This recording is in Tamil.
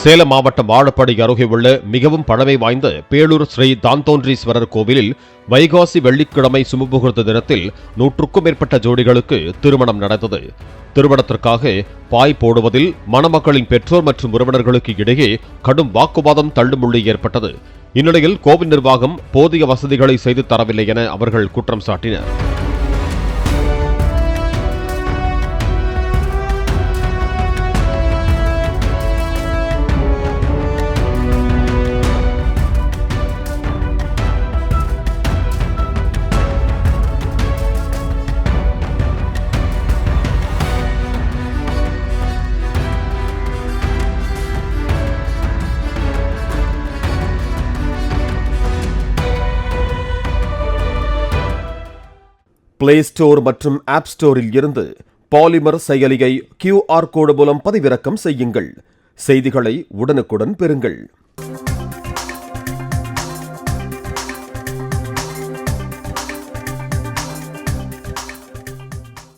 சேலம் மாவட்டம் வாழப்பாடி அருகே உள்ள மிகவும் பழமை வாய்ந்த பேளூர் ஸ்ரீ தான்தோன்றீஸ்வரர் கோவிலில் வைகாசி வெள்ளிக்கிழமை சுமமுகூர்த்த தினத்தில் 100க்கும் மேற்பட்ட ஜோடிகளுக்கு திருமணம் நடந்தது. திருமணத்திற்காக பாய் போடுவதில் மணமக்களின் பெற்றோர் மற்றும் உறவினர்களுக்கு இடையே கடும் வாக்குவாதம் தள்ளுமுள்ளி ஏற்பட்டது. இந்நிலையில் கோவில் நிர்வாகம் போதிய வசதிகளை செய்து தரவில்லை என அவர்கள் குற்றம் சாட்டினர். பிளே ஸ்டோர் மற்றும் ஆப் ஸ்டோரில் இருந்து பாலிமர் செயலியை QR கோடு மூலம் பதிவிறக்கம் செய்யுங்கள். செய்திகளை உடனுக்குடன் பெறுங்கள்.